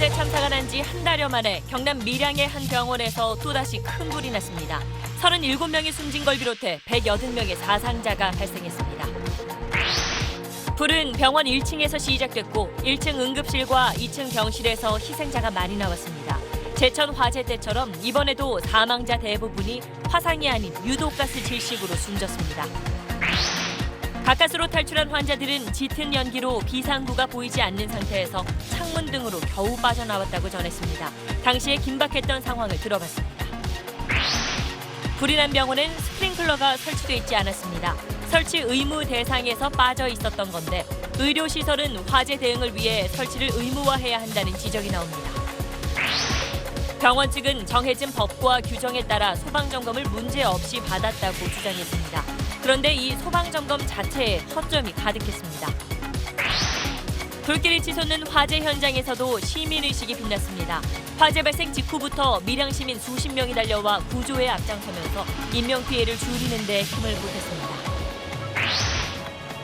화재 참사가 난 지 한 달여 만에 경남 밀양의 한 병원에서 또다시 큰 불이 났습니다. 37명이 숨진 걸 비롯해 180명의 사상자가 발생했습니다. 불은 병원 1층에서 시작됐고 1층 응급실과 2층 병실에서 희생자가 많이 나왔습니다. 제천 화재 때처럼 이번에도 사망자 대부분이 화상이 아닌 유독가스 질식으로 숨졌습니다. 가까스로 탈출한 환자들은 짙은 연기로 비상구가 보이지 않는 상태에서 창문 등으로 겨우 빠져나왔다고 전했습니다. 당시에 긴박했던 상황을 들어봤습니다. 불이 난 병원엔 스프링클러가 설치돼 있지 않았습니다. 설치 의무 대상에서 빠져 있었던 건데 의료시설은 화재 대응을 위해 설치를 의무화해야 한다는 지적이 나옵니다. 병원 측은 정해진 법과 규정에 따라 소방점검을 문제없이 받았다고 주장했습니다. 그런데 이 소방점검 자체에 허점이 가득했습니다. 불길이 치솟는 화재 현장에서도 시민의식이 빛났습니다. 화재 발생 직후부터 밀양시민 수십 명이 달려와 구조에 앞장서면서 인명피해를 줄이는 데 힘을 보탰습니다.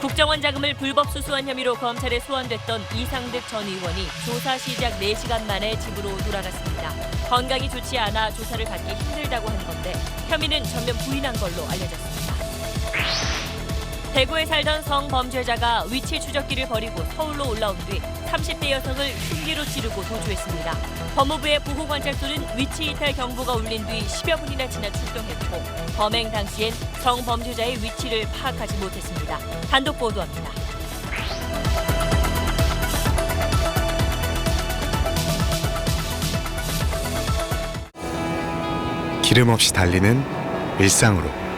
국정원 자금을 불법 수수한 혐의로 검찰에 소환됐던 이상득 전 의원이 조사 시작 4시간 만에 집으로 돌아갔습니다. 건강이 좋지 않아 조사를 받기 힘들다고 한 건데 혐의는 전면 부인한 걸로 알려졌습니다. 대구에 살던 성범죄자가 위치 추적기를 버리고 서울로 올라온 뒤 30대 여성을 흉기로 찌르고 도주했습니다. 법무부의 보호관찰소는 위치 이탈 경보가 울린 뒤 10여 분이나 지나 출동했고 범행 당시엔 성범죄자의 위치를 파악하지 못했습니다. 단독 보도합니다. 기름 없이 달리는 일상으로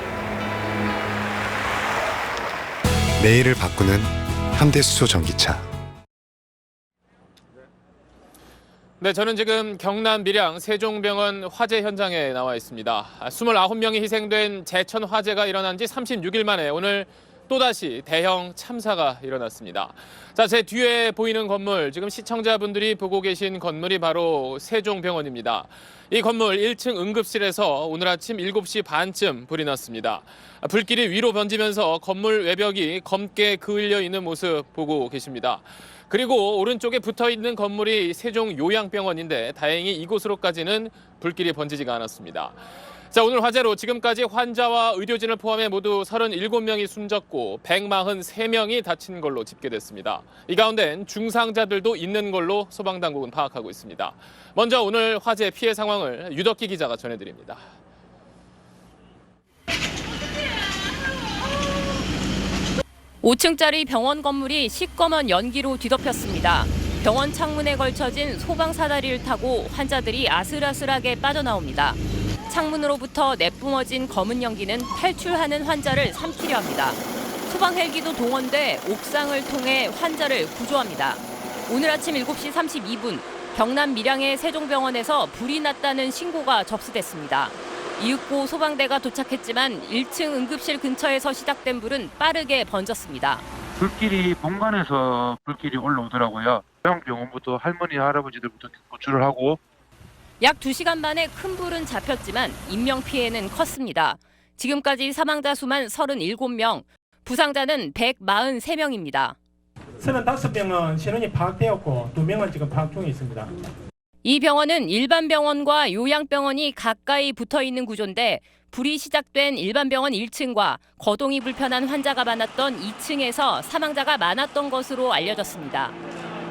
내일을 바꾸는 현대수소 전기차. 네, 저는 지금 경남 밀양 세종병원 화재 현장에 나와 있습니다. 29명이 희생된 제천 화재가 일어난 지 36일 만에 오늘 또다시 대형 참사가 일어났습니다. 자, 제 뒤에 보이는 건물, 지금 시청자분들이 보고 계신 건물이 바로 세종병원입니다. 이 건물 1층 응급실에서 오늘 아침 7시 반쯤 불이 났습니다. 불길이 위로 번지면서 건물 외벽이 검게 그을려 있는 모습 보고 계십니다. 그리고 오른쪽에 붙어 있는 건물이 세종요양병원인데 다행히 이곳으로까지는 불길이 번지지가 않았습니다. 자, 오늘 화재로 지금까지 환자와 의료진을 포함해 모두 37명이 숨졌고 143명이 다친 걸로 집계됐습니다. 이 가운데는 중상자들도 있는 걸로 소방당국은 파악하고 있습니다. 먼저 오늘 화재 피해 상황을 유덕기 기자가 전해드립니다. (5층짜리) 병원 건물이 시꺼먼 연기로 뒤덮였습니다. 병원 창문에 걸쳐진 소방 사다리를 타고 환자들이 아슬아슬하게 빠져나옵니다. 창문으로부터 내뿜어진 검은 연기는 탈출하는 환자를 삼키려 합니다. 소방 헬기도 동원돼 옥상을 통해 환자를 구조합니다. 오늘 아침 7시 32분 경남 밀양의 세종병원에서 불이 났다는 신고가 접수됐습니다. 이윽고 소방대가 도착했지만 1층 응급실 근처에서 시작된 불은 빠르게 번졌습니다. 불길이 본관에서 불길이 올라오더라고요. 병원부터 할머니, 할아버지들부터 구출을 하고 약 2시간 만에 큰 불은 잡혔지만 인명피해는 컸습니다. 지금까지 사망자 수만 37명, 부상자는 143명입니다. 35명은 신원이 파악되었고 2명은 지금 파악 중에 있습니다. 이 병원은 일반 병원과 요양병원이 가까이 붙어 있는 구조인데 불이 시작된 일반 병원 1층과 거동이 불편한 환자가 많았던 2층에서 사망자가 많았던 것으로 알려졌습니다.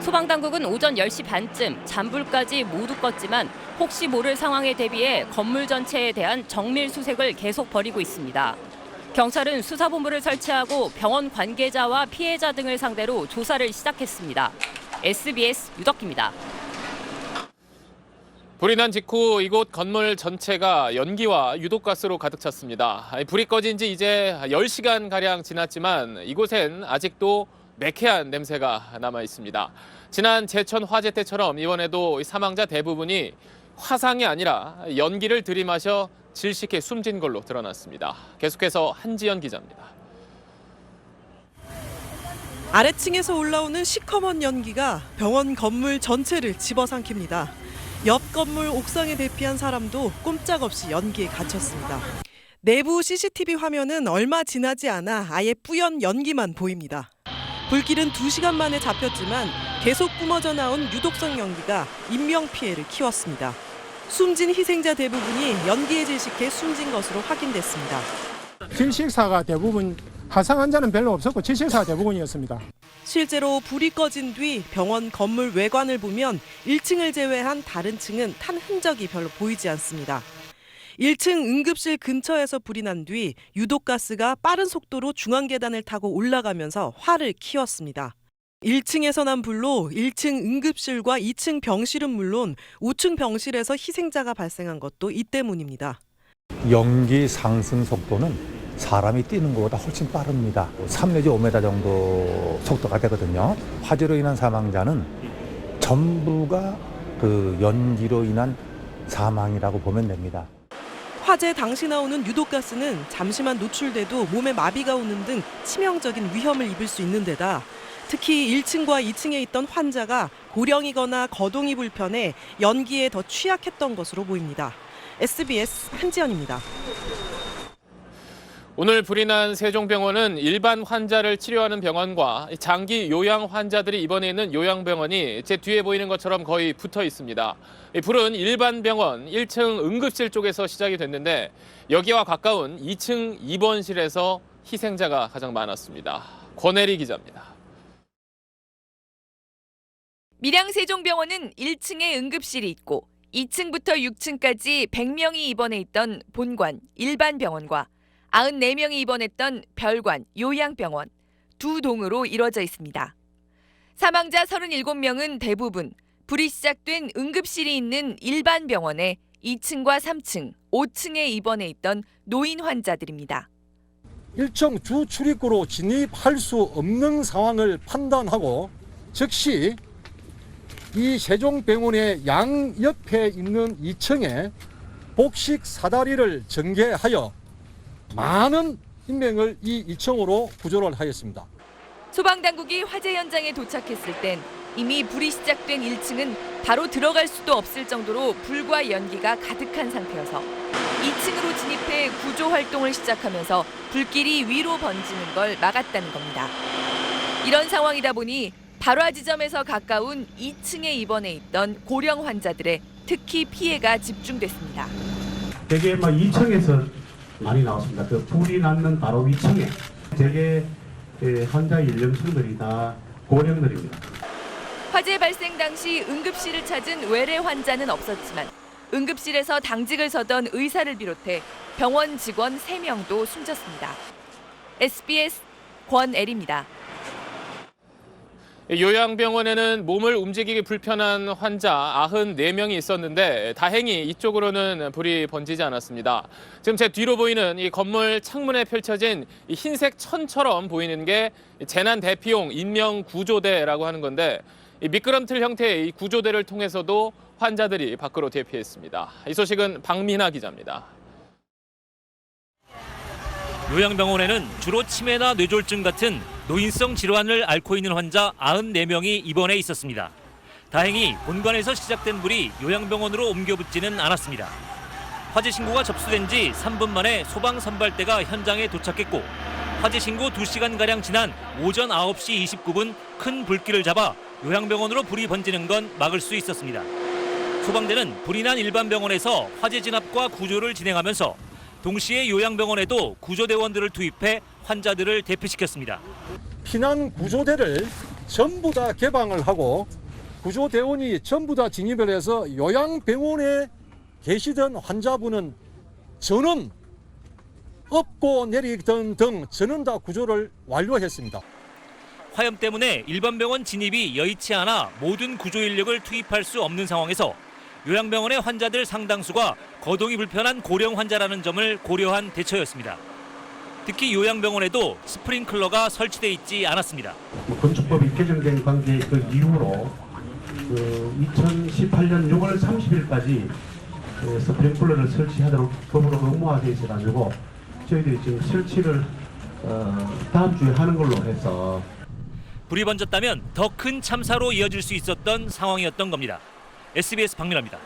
소방당국은 오전 10시 반쯤 잔불까지 모두 껐지만 혹시 모를 상황에 대비해 건물 전체에 대한 정밀 수색을 계속 벌이고 있습니다. 경찰은 수사본부를 설치하고 병원 관계자와 피해자 등을 상대로 조사를 시작했습니다. SBS 유덕기입니다. 불이 난 직후 이곳 건물 전체가 연기와 유독가스로 가득 찼습니다. 불이 꺼진 지 이제 10시간가량 지났지만 이곳엔 아직도 매캐한 냄새가 남아 있습니다. 지난 제천 화재 때처럼 이번에도 사망자 대부분이 화상이 아니라 연기를 들이마셔 질식해 숨진 걸로 드러났습니다. 계속해서 한지연 기자입니다. 아래층에서 올라오는 시커먼 연기가 병원 건물 전체를 집어삼킵니다. 옆 건물 옥상에 대피한 사람도 꼼짝없이 연기에 갇혔습니다. 내부 CCTV 화면은 얼마 지나지 않아 아예 뿌연 연기만 보입니다. 불길은 2시간 만에 잡혔지만 계속 뿜어져 나온 유독성 연기가 인명피해를 키웠습니다. 숨진 희생자 대부분이 연기에 질식해 숨진 것으로 확인됐습니다. 질식사가 대부분 화상 환자는 별로 없었고 질식사가 대부분이었습니다. 실제로 불이 꺼진 뒤 병원 건물 외관을 보면 1층을 제외한 다른 층은 탄 흔적이 별로 보이지 않습니다. 1층 응급실 근처에서 불이 난 뒤 유독가스가 빠른 속도로 중앙계단을 타고 올라가면서 화를 키웠습니다. 1층에서 난 불로 1층 응급실과 2층 병실은 물론 5층 병실에서 희생자가 발생한 것도 이 때문입니다. 연기 상승 속도는 사람이 뛰는 것보다 훨씬 빠릅니다. 3 내지 5m 정도 속도가 되거든요. 화재로 인한 사망자는 전부가 그 연기로 인한 사망이라고 보면 됩니다. 화재 당시 나오는 유독가스는 잠시만 노출돼도 몸에 마비가 오는 등 치명적인 위험을 입을 수 있는 데다 특히 1층과 2층에 있던 환자가 고령이거나 거동이 불편해 연기에 더 취약했던 것으로 보입니다. SBS 한지연입니다. 오늘 불이 난 세종병원은 일반 환자를 치료하는 병원과 장기 요양 환자들이 입원해 있는 요양병원이 제 뒤에 보이는 것처럼 거의 붙어 있습니다. 이 불은 일반 병원 1층 응급실 쪽에서 시작이 됐는데 여기와 가까운 2층 입원실에서 희생자가 가장 많았습니다. 권혜리 기자입니다. 밀양세종병원은 1층에 응급실이 있고 2층부터 6층까지 100명이 입원해 있던 본관 일반 병원과 94명이 입원했던 별관 요양병원 두 동으로 이뤄져 있습니다. 사망자 37명은 대부분 불이 시작된 응급실이 있는 일반 병원의 2층과 3층, 5층에 입원해 있던 노인 환자들입니다. 일정 주 출입구로 진입할 수 없는 상황을 판단하고 즉시 이 세종병원의 양옆에 있는 2층에 복식 사다리를 전개하여 많은 인명을 이 2층으로 구조를 하였습니다. 소방당국이 화재 현장에 도착했을 땐 이미 불이 시작된 1층은 바로 들어갈 수도 없을 정도로 불과 연기가 가득한 상태여서 2층으로 진입해 구조 활동을 시작하면서 불길이 위로 번지는 걸 막았다는 겁니다. 이런 상황이다 보니 발화 지점에서 가까운 2층에 입원해 있던 고령 환자들의 특히 피해가 집중됐습니다. 대개 2층에서 많이 나왔습니다. 그 불이 났는 바로 위층에 대개 환자 연령층들이 다 고령들입니다. 화재 발생 당시 응급실을 찾은 외래 환자는 없었지만 응급실에서 당직을 서던 의사를 비롯해 병원 직원 3명도 숨졌습니다. SBS 권애리입니다. 요양병원에는 몸을 움직이기 불편한 환자 94명이 있었는데 다행히 이쪽으로는 불이 번지지 않았습니다. 지금 제 뒤로 보이는 이 건물 창문에 펼쳐진 이 흰색 천처럼 보이는 게 재난 대피용 인명 구조대라고 하는 건데 이 미끄럼틀 형태의 이 구조대를 통해서도 환자들이 밖으로 대피했습니다. 이 소식은 박민아 기자입니다. 요양병원에는 주로 치매나 뇌졸중 같은 노인성 질환을 앓고 있는 환자 94명이 입원해 있었습니다. 다행히 본관에서 시작된 불이 요양병원으로 옮겨 붙지는 않았습니다. 화재 신고가 접수된 지 3분 만에 소방 선발대가 현장에 도착했고 화재 신고 2시간가량 지난 오전 9시 29분 큰 불길을 잡아 요양병원으로 불이 번지는 건 막을 수 있었습니다. 소방대는 불이 난 일반 병원에서 화재 진압과 구조를 진행하면서 동시에 요양병원에도 구조대원들을 투입해 환자들을 대피시켰습니다. 피난 구조대를 전부 다 개방을 하고 구조대원이 전부 다 진입을 해서 요양병원에 계시던 환자분은 전원 업고 내리던 등 전원 다 구조를 완료했습니다. 화염 때문에 일반 병원 진입이 여의치 않아 모든 구조 인력을 투입할 수 없는 상황에서 요양병원의 환자들 상당수가 거동이 불편한 고령 환자라는 점을 고려한 대처였습니다. 특히 요양병원에도 스프링클러가 설치돼 있지 않았습니다. 건축법이 개정된 관계 그 이후로 2018년 6월 30일까지 스프링클러를 설치하도록 법으로 의무화되어 있어가지고 저희들이 지금 설치를 다음 주에 하는 걸로 해서 불이 번졌다면 더 큰 참사로 이어질 수 있었던 상황이었던 겁니다. SBS 박민아입니다.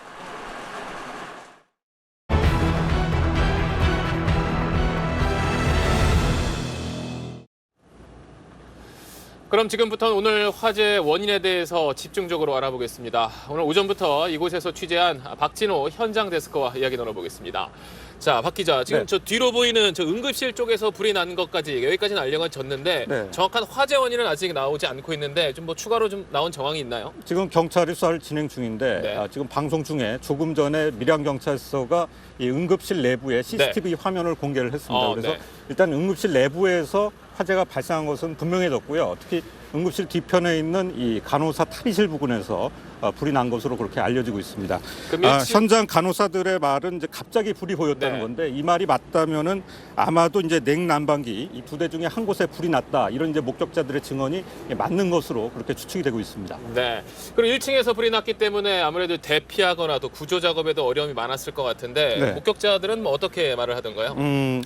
그럼 지금부터 오늘 화재 원인에 대해서 집중적으로 알아보겠습니다. 오늘 오전부터 이곳에서 취재한 박진호 현장 데스크와 이야기 나눠보겠습니다. 자, 박 기자, 지금 네. 저 뒤로 보이는 저 응급실 쪽에서 불이 난 것까지 여기까지는 알려졌는데 네. 정확한 화재 원인은 아직 나오지 않고 있는데 좀 뭐 추가로 좀 나온 정황이 있나요? 지금 경찰이 수사를 진행 중인데 네. 지금 방송 중에 조금 전에 밀양경찰서가 이 응급실 내부에 CCTV 화면을 공개를 했습니다. 그래서 네. 일단 응급실 내부에서 화재가 발생한 것은 분명해졌고요. 특히 응급실 뒤편에 있는 이 간호사 탈의실 부근에서 불이 난 것으로 그렇게 알려지고 있습니다. 그럼 현장 간호사들의 말은 이제 갑자기 불이 보였다는 네. 건데 이 말이 맞다면은 아마도 이제 냉난방기 이 두 대 중에 한 곳에 불이 났다 이런 이제 목격자들의 증언이 맞는 것으로 그렇게 추측이 되고 있습니다. 네. 그리고 1층에서 불이 났기 때문에 아무래도 대피하거나 또 구조 작업에도 어려움이 많았을 것 같은데 네. 목격자들은 뭐 어떻게 말을 하던가요?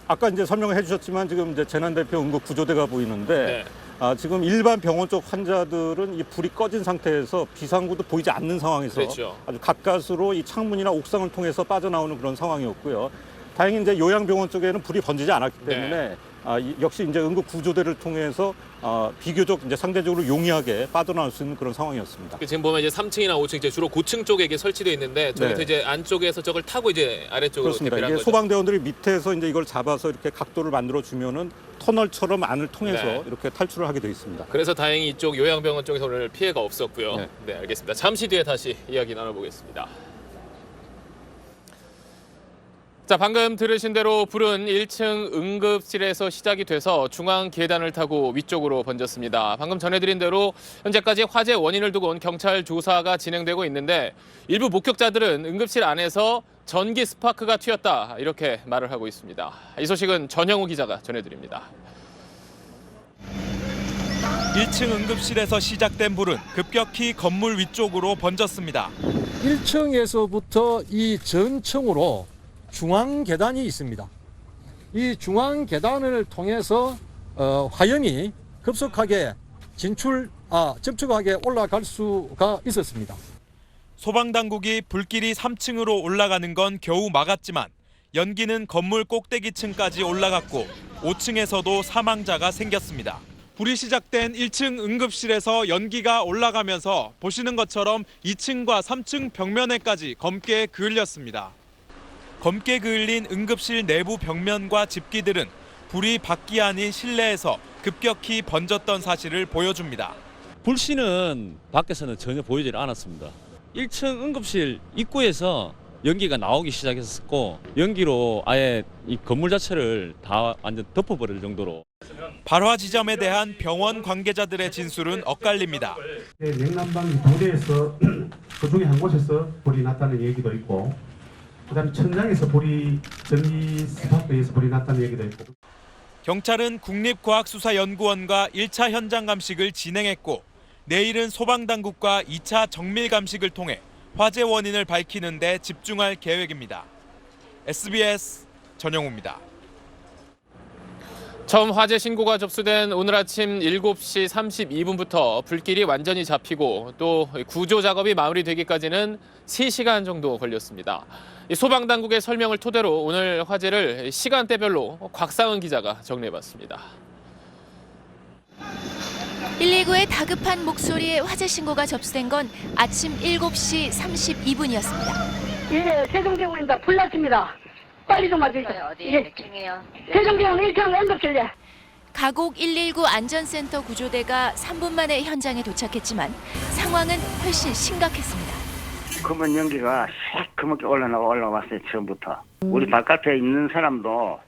아까 이제 설명을 해주셨지만 지금 이제 재난대표 응급 구조대가 보이는데 네. 지금 일반 병원 쪽 환자들은 이 불이 꺼진 상태에서 비상구도 보이지 않는 상황에서 그렇죠. 아주 가까스로 이 창문이나 옥상을 통해서 빠져나오는 그런 상황이었고요. 다행히 이제 요양병원 쪽에는 불이 번지지 않았기 때문에 역시 이제 응급 구조대를 통해서 비교적 이제 상대적으로 용이하게 빠져나올 수 있는 그런 상황이었습니다. 지금 보면 이제 3층이나 5층 이제 주로 고층 쪽에 이게 설치되어 있는데 저기서 네. 이제 안쪽에서 저걸 타고 이제 아래쪽으로 그렇습니다. 대피를 한 이게 거죠. 소방대원들이 밑에서 이제 이걸 잡아서 이렇게 각도를 만들어 주면은 터널처럼 안을 통해서 네. 이렇게 탈출을 하게 돼 있습니다. 그래서 다행히 이쪽 요양병원 쪽에서 오늘 피해가 없었고요. 네. 네, 알겠습니다. 잠시 뒤에 다시 이야기 나눠보겠습니다. 자, 방금 들으신 대로 불은 1층 응급실에서 시작이 돼서 중앙 계단을 타고 위쪽으로 번졌습니다. 방금 전해드린 대로 현재까지 화재 원인을 두고 온 경찰 조사가 진행되고 있는데 일부 목격자들은 응급실 안에서 전기 스파크가 튀었다 이렇게 말을 하고 있습니다. 이 소식은 전영우 기자가 전해드립니다. 1층 응급실에서 시작된 불은 급격히 건물 위쪽으로 번졌습니다. 1층에서부터 이 전층으로 중앙 계단이 있습니다. 이 중앙 계단을 통해서 화염이 급속하게 접촉하게 올라갈 수가 있었습니다. 소방당국이 불길이 3층으로 올라가는 건 겨우 막았지만 연기는 건물 꼭대기층까지 올라갔고 5층에서도 사망자가 생겼습니다. 불이 시작된 1층 응급실에서 연기가 올라가면서 보시는 것처럼 2층과 3층 벽면에까지 검게 그을렸습니다. 검게 그을린 응급실 내부 벽면과 집기들은 불이 밖이 아닌 실내에서 급격히 번졌던 사실을 보여줍니다. 불씨는 밖에서는 전혀 보이질 않았습니다. 1층 응급실 입구에서 연기가 나오기 시작했었고 연기로 아예 이 건물 자체를 다 완전 덮어버릴 정도로. 발화 지점에 대한 병원 관계자들의 진술은 엇갈립니다. 냉난방기 두 대에서 그 중에 한 곳에서 불이 났다는 얘기도 있고 그다음에 천장에서 전기 스파크에서 불이 났다는 얘기도 있고. 경찰은 국립과학수사연구원과 1차 현장 감식을 진행했고 내일은 소방당국과 2차 정밀 감식을 통해 화재 원인을 밝히는 데 집중할 계획입니다. SBS 전영우입니다. 처음 화재 신고가 접수된 오늘 아침 7시 32분부터 불길이 완전히 잡히고 또 구조 작업이 마무리되기까지는 3시간 정도 걸렸습니다. 소방당국의 설명을 토대로 오늘 화재를 시간대별로 곽상은 기자가 정리해봤습니다. 119의 다급한 목소리에 화재 신고가 접수된 건 아침 7시 32분이었습니다. 예, 세종병원입니다. 불 났습니다. 빨리 좀 와주세요. 어디 몇 층이에요? 세종병원 1층 응급실에. 가곡 119 안전센터 구조대가 3분 만에 현장에 도착했지만 상황은 훨씬 심각했습니다. 검은 연기가 새까맣게 올라왔어요. 처음부터. 우리 바깥에 있는 사람도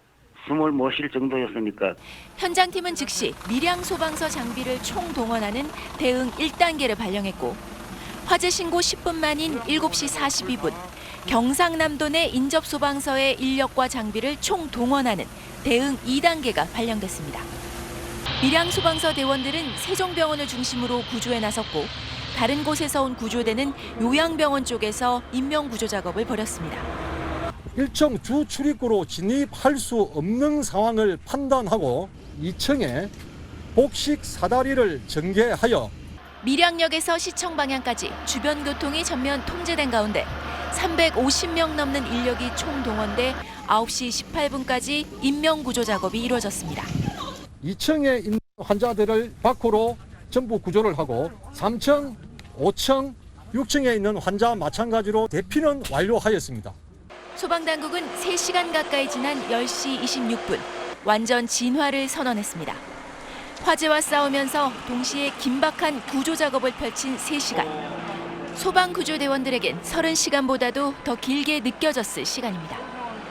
숨을 못 쉴 정도였으니까. 현장팀은 즉시 밀양 소방서 장비를 총동원하는 대응 1단계를 발령했고 화재 신고 10분 만인 7시 42분 경상남도 내 인접소방서의 인력과 장비를 총동원하는 대응 2단계가 발령됐습니다. 밀양 소방서 대원들은 세종병원을 중심으로 구조에 나섰고 다른 곳에서 온 구조대는 요양병원 쪽에서 인명구조 작업을 벌였습니다. 1층 주 출입구로 진입할 수 없는 상황을 판단하고 2층에 복식 사다리를 전개하여 밀양역에서 시청 방향까지 주변 교통이 전면 통제된 가운데 350명 넘는 인력이 총동원돼 9시 18분까지 인명구조 작업이 이루어졌습니다. 2층에 있는 환자들을 밖으로 전부 구조를 하고 3층, 5층, 6층에 있는 환자 마찬가지로 대피는 완료하였습니다. 소방당국은 3시간 가까이 지난 10시 26분 완전 진화를 선언했습니다. 화재와 싸우면서 동시에 긴박한 구조 작업을 펼친 3시간. 소방구조대원들에겐 30시간보다도 더 길게 느껴졌을 시간입니다.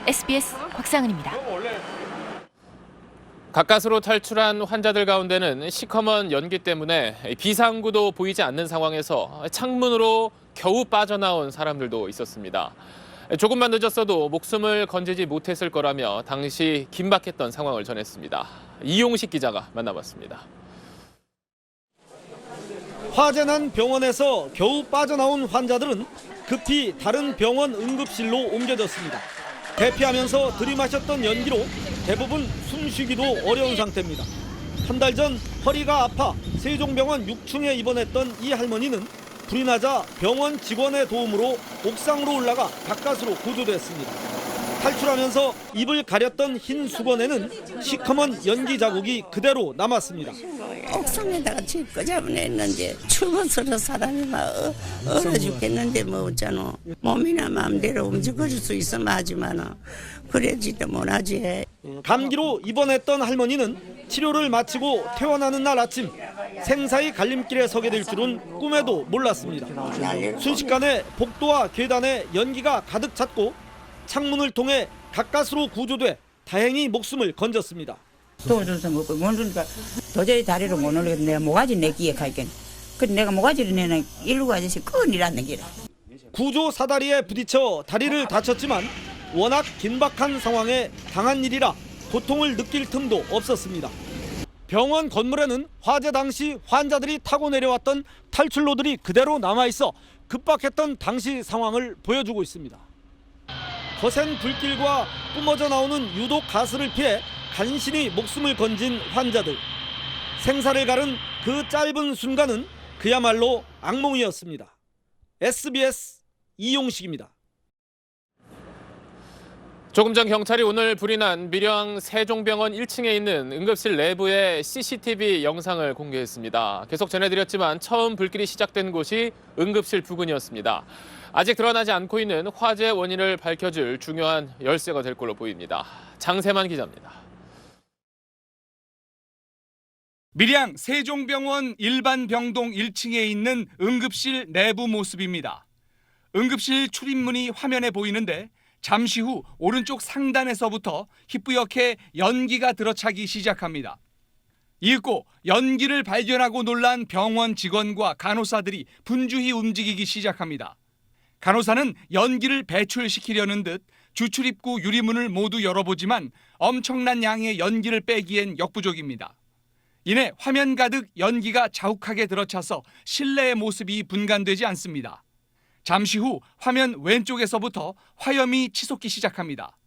SBS 곽상은입니다. 가까스로 탈출한 환자들 가운데는 시커먼 연기 때문에 비상구도 보이지 않는 상황에서 창문으로 겨우 빠져나온 사람들도 있었습니다. 조금만 늦었어도 목숨을 건지지 못했을 거라며 당시 긴박했던 상황을 전했습니다. 이용식 기자가 만나봤습니다. 화재 난 병원에서 겨우 빠져나온 환자들은 급히 다른 병원 응급실로 옮겨졌습니다. 대피하면서 들이마셨던 연기로 대부분 숨쉬기도 어려운 상태입니다. 한 달 전 허리가 아파 세종병원 6층에 입원했던 이 할머니는 불이 나자 병원 직원의 도움으로 옥상으로 올라가 가까스로 구조됐습니다. 탈출하면서 입을 가렸던 흰 수건에는 시커먼 연기 자국이 그대로 남았습니다. 옥상에다가 집 끄잡아냈는데 추워서 사람이 막 얼어 죽겠는데 뭐 어쩌노. 몸이나 마음대로 움직일 수 있으면 하지만은 그러지도 못하지. 감기로 입원했던 할머니는 치료를 마치고 퇴원하는 날 아침 생사의 갈림길에 서게 될 줄은 꿈에도 몰랐습니다. 순식간에 복도와 계단에 연기가 가득 찼고 창문을 통해 가까스로 구조돼 다행히 목숨을 건졌습니다. 도와줘서 먹고 못 주니까 도저히 다리를 못 올리겠는데 내가 모가지 내기에 갈게. 그래 내가 모가지를 내는 일루 아저씨 끈이라는 기라. 구조 사다리에 부딪혀 다리를 다쳤지만 워낙 긴박한 상황에 당한 일이라 고통을 느낄 틈도 없었습니다. 병원 건물에는 화재 당시 환자들이 타고 내려왔던 탈출로들이 그대로 남아있어 급박했던 당시 상황을 보여주고 있습니다. 거센 불길과 뿜어져 나오는 유독 가스를 피해 간신히 목숨을 건진 환자들. 생사를 가른 그 짧은 순간은 그야말로 악몽이었습니다. SBS 이용식입니다. 조금 전 경찰이 오늘 불이 난 밀양 세종병원 1층에 있는 응급실 내부의 CCTV 영상을 공개했습니다. 계속 전해드렸지만 처음 불길이 시작된 곳이 응급실 부근이었습니다. 아직 드러나지 않고 있는 화재 원인을 밝혀줄 중요한 열쇠가 될 걸로 보입니다. 장세만 기자입니다. 밀양 세종병원 일반 병동 1층에 있는 응급실 내부 모습입니다. 응급실 출입문이 화면에 보이는데 잠시 후 오른쪽 상단에서부터 희뿌옇게 연기가 들어차기 시작합니다. 이윽고 연기를 발견하고 놀란 병원 직원과 간호사들이 분주히 움직이기 시작합니다. 간호사는 연기를 배출시키려는 듯 주출입구 유리문을 모두 열어보지만 엄청난 양의 연기를 빼기엔 역부족입니다. 이내 화면 가득 연기가 자욱하게 들어차서 실내의 모습이 분간되지 않습니다. 잠시 후 화면 왼쪽에서부터 화염이 치솟기 시작합니다.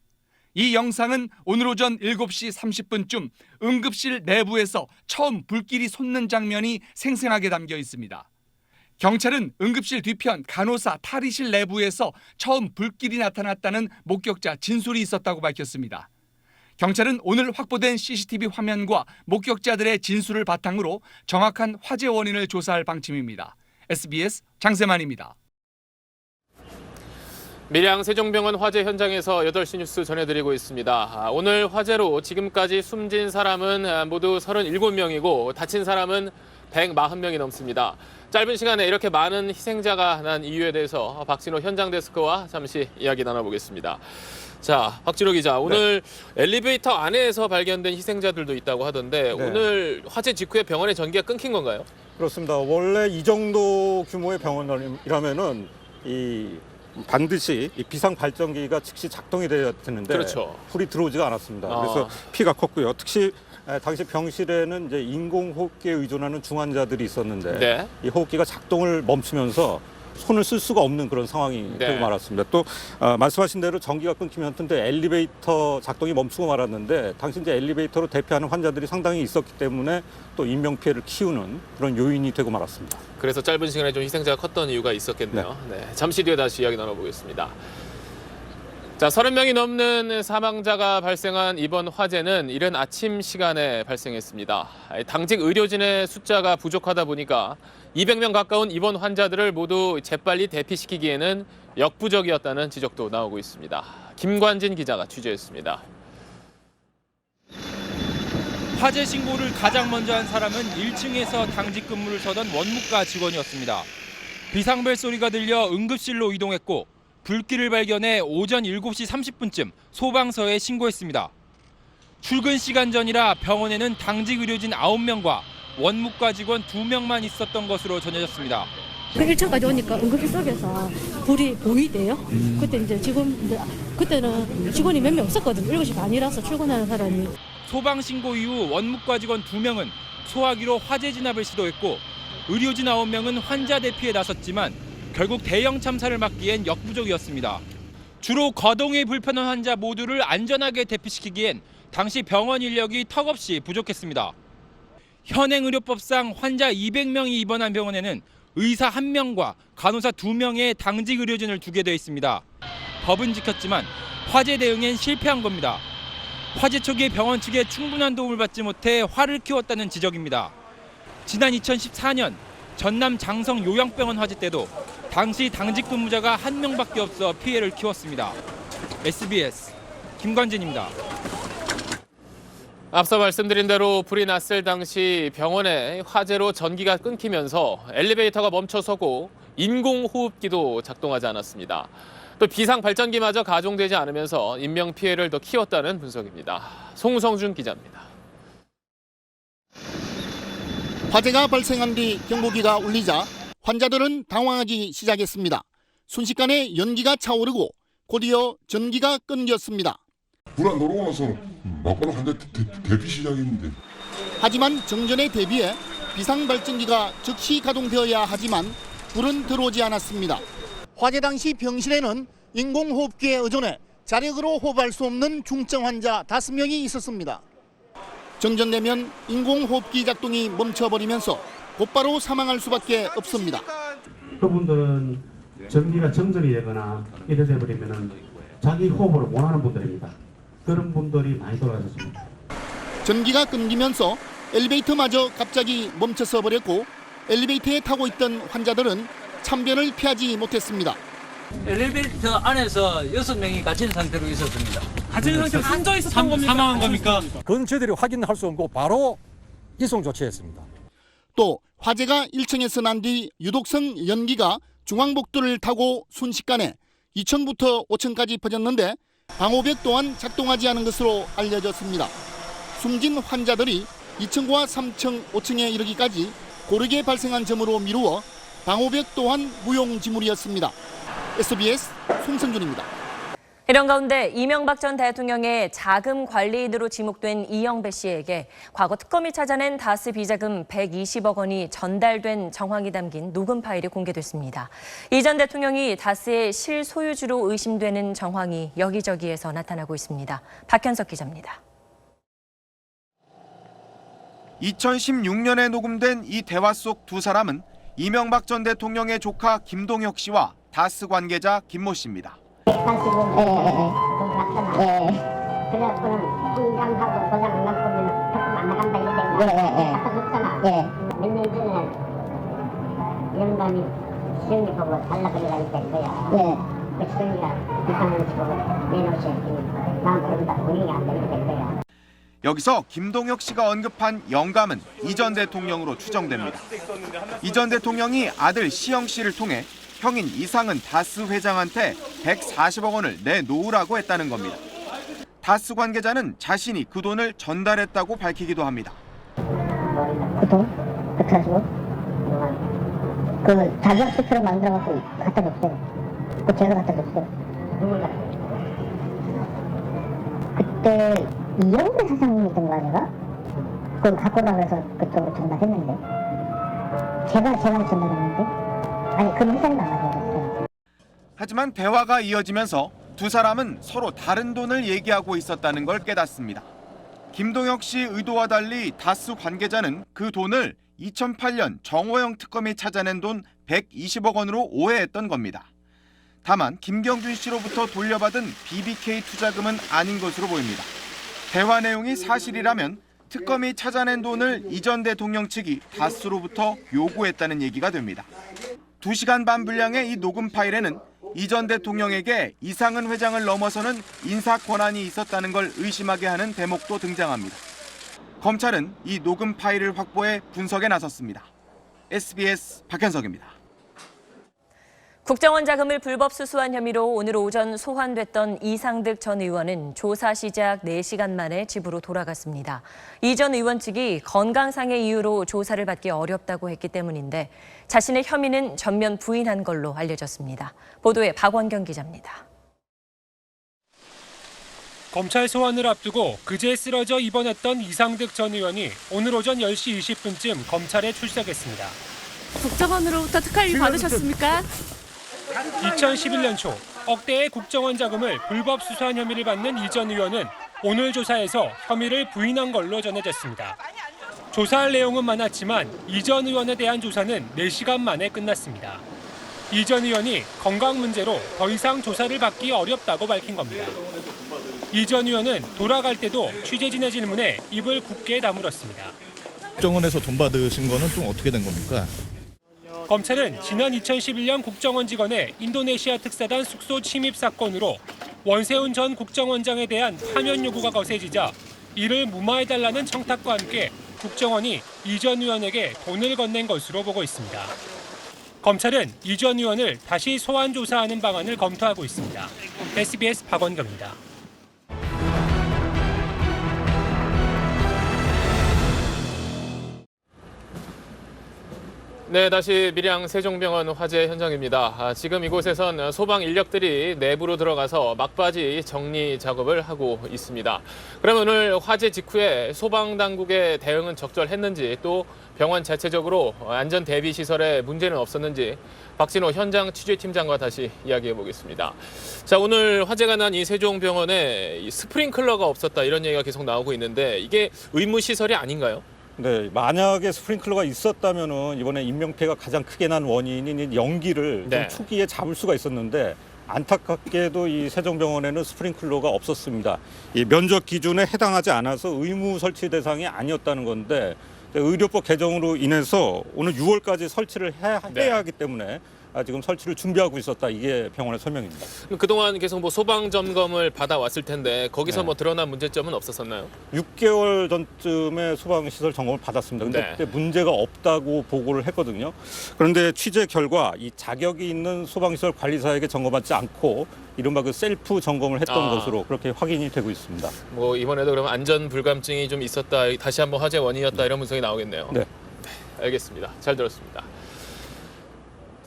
이 영상은 오늘 오전 7시 30분쯤 응급실 내부에서 처음 불길이 솟는 장면이 생생하게 담겨 있습니다. 경찰은 응급실 뒤편 간호사 탈의실 내부에서 처음 불길이 나타났다는 목격자 진술이 있었다고 밝혔습니다. 경찰은 오늘 확보된 CCTV 화면과 목격자들의 진술을 바탕으로 정확한 화재 원인을 조사할 방침입니다. SBS 장세만입니다. 밀양 세종병원 화재 현장에서 8시 뉴스 전해드리고 있습니다. 오늘 화재로 지금까지 숨진 사람은 모두 37명이고 다친 사람은 140명이 넘습니다. 짧은 시간에 이렇게 많은 희생자가 난 이유에 대해서 박진호 현장 데스크와 잠시 이야기 나눠보겠습니다. 자, 박진호 기자, 오늘 엘리베이터 안에서 발견된 희생자들도 있다고 하던데 오늘 화재 직후에 병원의 전기가 끊긴 건가요? 그렇습니다. 원래 이 정도 규모의 병원이라면은 반드시 이 비상 발전기가 즉시 작동이 되어야 되는데 불이 들어오지가 않았습니다. 그래서 피가 컸고요. 특히 당시 병실에는 이제 인공호흡기에 의존하는 중환자들이 있었는데 이 호흡기가 작동을 멈추면서 손을 쓸 수가 없는 그런 상황이 되고 말았습니다. 또 말씀하신 대로 전기가 끊기면 근데 엘리베이터 작동이 멈추고 말았는데 당시 이제 엘리베이터로 대피하는 환자들이 상당히 있었기 때문에 또 인명 피해를 키우는 그런 요인이 되고 말았습니다. 그래서 짧은 시간에 좀 희생자가 컸던 이유가 있었겠네요. 잠시 뒤에 다시 이야기 나눠보겠습니다. 자, 30명이 넘는 사망자가 발생한 이번 화재는 이른 아침 시간에 발생했습니다. 당직 의료진의 숫자가 부족하다 보니까 200명 가까운 입원 환자들을 모두 재빨리 대피시키기에는 역부족이었다는 지적도 나오고 있습니다. 김관진 기자가 취재했습니다. 화재 신고를 가장 먼저 한 사람은 1층에서 당직 근무를 서던 원무과 직원이었습니다. 비상벨 소리가 들려 응급실로 이동했고 불길을 발견해 오전 7시 30분쯤 소방서에 신고했습니다. 출근 시간 전이라 병원에는 당직 의료진 9명과 원무과 직원 2명만 있었던 것으로 전해졌습니다. 1층까지 오니까 응급실 속에서 불이 보이대요. 그때 이제 그때는 직원이 몇 명 없었거든요. 7시 반이라서 출근하는 사람이. 소방 신고 이후 원무과 직원 2명은 소화기로 화재 진압을 시도했고 의료진 9명은 환자 대피에 나섰지만 결국 대형 참사를 막기엔 역부족이었습니다. 주로 거동이 불편한 환자 모두를 안전하게 대피시키기엔 당시 병원 인력이 턱없이 부족했습니다. 현행의료법상 환자 200명이 입원한 병원에는 의사 1명과 간호사 2명의 당직 의료진을 두게 돼 있습니다. 법은 지켰지만 화재 대응엔 실패한 겁니다. 화재 초기에 병원 측에 충분한 도움을 받지 못해 화를 키웠다는 지적입니다. 지난 2014년 전남 장성 요양병원 화재 때도 당시 당직 근무자가 1명밖에 없어 피해를 키웠습니다. SBS 김관진입니다. 앞서 말씀드린 대로 불이 났을 당시 병원에 화재로 전기가 끊기면서 엘리베이터가 멈춰서고 인공호흡기도 작동하지 않았습니다. 또 비상발전기마저 가동되지 않으면서 인명피해를 더 키웠다는 분석입니다. 송성준 기자입니다. 화재가 발생한 뒤 경보기가 울리자 환자들은 당황하기 시작했습니다. 순식간에 연기가 차오르고 곧이어 전기가 끊겼습니다. 불 안 들어오고 나서 막바로 환자 대피 시작했는데. 하지만 정전에 대비해 비상발전기가 즉시 가동되어야 하지만 불은 들어오지 않았습니다. 화재 당시 병실에는 인공호흡기에 의존해 자력으로 호흡할 수 없는 중증 환자 5명이 있었습니다. 정전되면 인공호흡기 작동이 멈춰버리면서 곧바로 사망할 수밖에 없습니다. 그분들은 전기가 정전이 되거나 이래 돼버리면 자기 호흡을 못하는 분들입니다. 그런 분들이 많이 돌아가셨습니다. 전기가 끊기면서 엘리베이터마저 갑자기 멈춰서 버렸고 엘리베이터에 타고 있던 환자들은 참변을 피하지 못했습니다. 엘리베이터 안에서 6명이 갇힌 상태로 있었습니다. 갇힌 상태로 앉아 있었던 겁니까? 사망한 겁니까? 그건 저희들이 확인할 수 없고 바로 이송 조치했습니다. 또 화재가 1층에서 난 뒤 유독성 연기가 중앙복도를 타고 순식간에 2층부터 5층까지 퍼졌는데 방호벽 또한 작동하지 않은 것으로 알려졌습니다. 숨진 환자들이 2층과 3층, 5층에 이르기까지 고르게 발생한 점으로 미루어 방호벽 또한 무용지물이었습니다. SBS 송성준입니다. 이런 가운데 이명박 전 대통령의 자금 관리인으로 지목된 이영배 씨에게 과거 특검이 찾아낸 다스 비자금 120억 원이 전달된 정황이 담긴 녹음 파일이 공개됐습니다. 이 전 대통령이 다스의 실소유주로 의심되는 정황이 여기저기에서 나타나고 있습니다. 박현석 기자입니다. 2016년에 녹음된 이 대화 속 두 사람은 이명박 전 대통령의 조카 김동혁 씨와 다스 관계자 김모 씨입니다. 그래갖고는 통장하고 도장 안 납부면 특검 안 나간다 이랬잖아. 아까 그랬잖아. 몇 년 전에 영감이 시영이 보고 달라 그러라니까 이거야. 그 시영이가 이상한 치고 내놓으셔야 되니까 난 그런다 분위기가 안 되니까 이거야. 여기서 김동혁 씨가 언급한 영감은 이 전 대통령으로 추정됩니다. 이 전 대통령이 아들 시영 씨를 통해 형인 이상은 다스 회장한테 140억 원을 내놓으라고 했다는 겁니다. 다스 관계자는 자신이 그 돈을 전달했다고 밝히기도 합니다. 그 돈? 그 가지고? 그 자격 수표로 만들어갖고 갖다 줬어요. 그 제가 갖다 줬어요. 그때 이영배 사장님이던가 내가? 그걸 갖고 나가서 그쪽으로 전달했는데 제가 전달했는데 아니 그 회사에 나가버렸어요. 하지만 대화가 이어지면서 두 사람은 서로 다른 돈을 얘기하고 있었다는 걸 깨닫습니다. 김동혁 씨 의도와 달리 다스 관계자는 그 돈을 2008년 정호영 특검이 찾아낸 돈 120억 원으로 오해했던 겁니다. 다만 김경준 씨로부터 돌려받은 BBK 투자금은 아닌 것으로 보입니다. 대화 내용이 사실이라면 특검이 찾아낸 돈을 이 전 대통령 측이 다스로부터 요구했다는 얘기가 됩니다. 2시간 반 분량의 이 녹음 파일에는 이 전 대통령에게 이상은 회장을 넘어서는 인사 권한이 있었다는 걸 의심하게 하는 대목도 등장합니다. 검찰은 이 녹음 파일을 확보해 분석에 나섰습니다. SBS 박현석입니다. 국정원 자금을 불법 수수한 혐의로 오늘 오전 소환됐던 이상득 전 의원은 조사 시작 4시간 만에 집으로 돌아갔습니다. 이 전 의원 측이 건강상의 이유로 조사를 받기 어렵다고 했기 때문인데 자신의 혐의는 전면 부인한 걸로 알려졌습니다. 보도에 박원경 기자입니다. 검찰 소환을 앞두고 그제 쓰러져 입원했던 이상득 전 의원이 오늘 오전 10시 20분쯤 검찰에 출석했습니다. 국정원으로부터 특활비 받으셨습니까? 2011년 초 억대의 국정원 자금을 불법 수수한 혐의를 받는 이 전 의원은 오늘 조사에서 혐의를 부인한 걸로 전해졌습니다. 조사할 내용은 많았지만 이 전 의원에 대한 조사는 4시간 만에 끝났습니다. 이 전 의원이 건강 문제로 더 이상 조사를 받기 어렵다고 밝힌 겁니다. 이 전 의원은 돌아갈 때도 취재진의 질문에 입을 굳게 다물었습니다. 국정원에서 돈 받으신 거는 좀 어떻게 된 겁니까? 검찰은 지난 2011년 국정원 직원의 인도네시아 특사단 숙소 침입 사건으로 원세훈 전 국정원장에 대한 파면 요구가 거세지자 이를 무마해달라는 청탁과 함께 국정원이 이 전 의원에게 돈을 건넨 것으로 보고 있습니다. 검찰은 이 전 의원을 다시 소환 조사하는 방안을 검토하고 있습니다. SBS 박원경입니다. 네, 다시 밀양 세종병원 화재 현장입니다. 지금 이곳에선 소방 인력들이 내부로 들어가서 막바지 정리 작업을 하고 있습니다. 그럼 오늘 화재 직후에 소방당국의 대응은 적절했는지, 또 병원 자체적으로 안전 대비 시설에 문제는 없었는지 박진호 현장 취재팀장과 다시 이야기해 보겠습니다. 자, 오늘 화재가 난 이 세종병원에 스프링클러가 없었다, 이런 얘기가 계속 나오고 있는데 이게 의무 시설이 아닌가요? 네, 만약에 스프링클러가 있었다면은 이번에 인명피해가 가장 크게 난 원인인 연기를 좀 초기에 잡을 수가 있었는데 안타깝게도 이 세종병원에는 스프링클러가 없었습니다. 이 면적 기준에 해당하지 않아서 의무 설치 대상이 아니었다는 건데 의료법 개정으로 인해서 오늘 6월까지 설치를 해야 하기 때문에 지금 설치를 준비하고 있었다, 이게 병원의 설명입니다. 그동안 계속 소방 점검을 받아왔을 텐데 거기서 드러난 문제점은 없었었나요? 6개월 전쯤에 소방시설 점검을 받았습니다. 근데 그때 문제가 없다고 보고를 했거든요. 그런데 취재 결과 이 자격이 있는 소방시설 관리사에게 점검받지 않고 이른바 그 셀프 점검을 했던 것으로 그렇게 확인이 되고 있습니다. 이번에도 그러면 안전 불감증이 좀 있었다, 다시 한번 화재 원인이었다, 이런 분석이 나오겠네요. 네. 알겠습니다. 잘 들었습니다.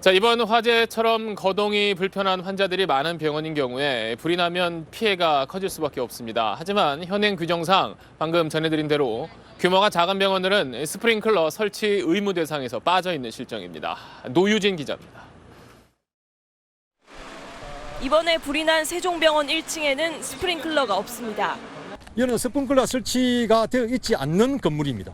자, 이번 화재처럼 거동이 불편한 환자들이 많은 병원인 경우에 불이 나면 피해가 커질 수밖에 없습니다. 하지만 현행 규정상 방금 전해드린 대로 규모가 작은 병원들은 스프링클러 설치 의무 대상에서 빠져 있는 실정입니다. 노유진 기자입니다. 이번에 불이 난 세종병원 1층에는 스프링클러가 없습니다. 이는 스프링클러 설치가 되어 있지 않는 건물입니다.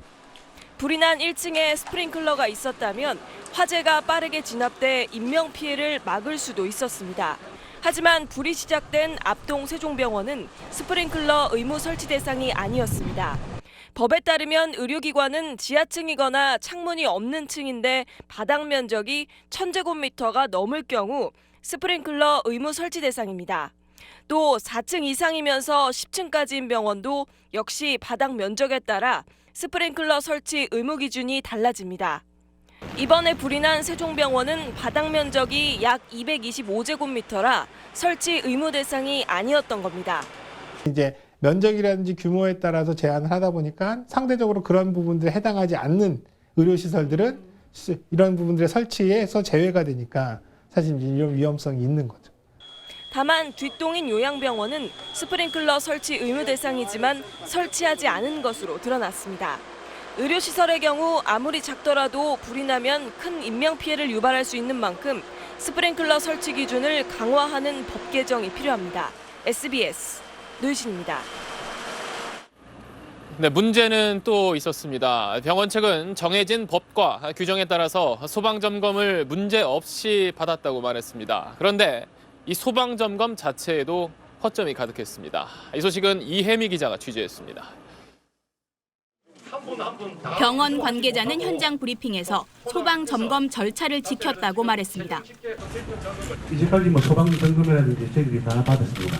불이 난 1층에 스프링클러가 있었다면 화재가 빠르게 진압돼 인명피해를 막을 수도 있었습니다. 하지만 불이 시작된 앞동 세종병원은 스프링클러 의무 설치 대상이 아니었습니다. 법에 따르면 의료기관은 지하층이거나 창문이 없는 층인데 바닥 면적이 1000제곱미터가 넘을 경우 스프링클러 의무 설치 대상입니다. 또 4층 이상이면서 10층까지인 병원도 역시 바닥 면적에 따라 스프링클러 설치 의무 기준이 달라집니다. 이번에 불이 난 세종병원은 바닥 면적이 약 225제곱미터라 설치 의무 대상이 아니었던 겁니다. 이제 면적이라든지 규모에 따라서 제한을 하다 보니까 상대적으로 그런 부분들에 해당하지 않는 의료시설들은 이런 부분들의 설치에서 제외가 되니까 사실 이런 위험성이 있는 거죠. 다만 뒷동인 요양병원은 스프링클러 설치 의무 대상이지만 설치하지 않은 것으로 드러났습니다. 의료시설의 경우 아무리 작더라도 불이 나면 큰 인명피해를 유발할 수 있는 만큼 스프링클러 설치 기준을 강화하는 법 개정이 필요합니다. SBS 노유진입니다. 네, 문제는 또 있었습니다. 병원 측은 정해진 법과 규정에 따라서 소방 점검을 문제 없이 받았다고 말했습니다. 그런데 이 소방 점검 자체에도 허점이 가득했습니다. 이 소식은 이혜미 기자가 취재했습니다. 병원 관계자는 현장 브리핑에서 소방 점검 절차를 지켰다고 말했습니다. 이제까지 소방 점검이라든지 저희들이 다 받았습니다.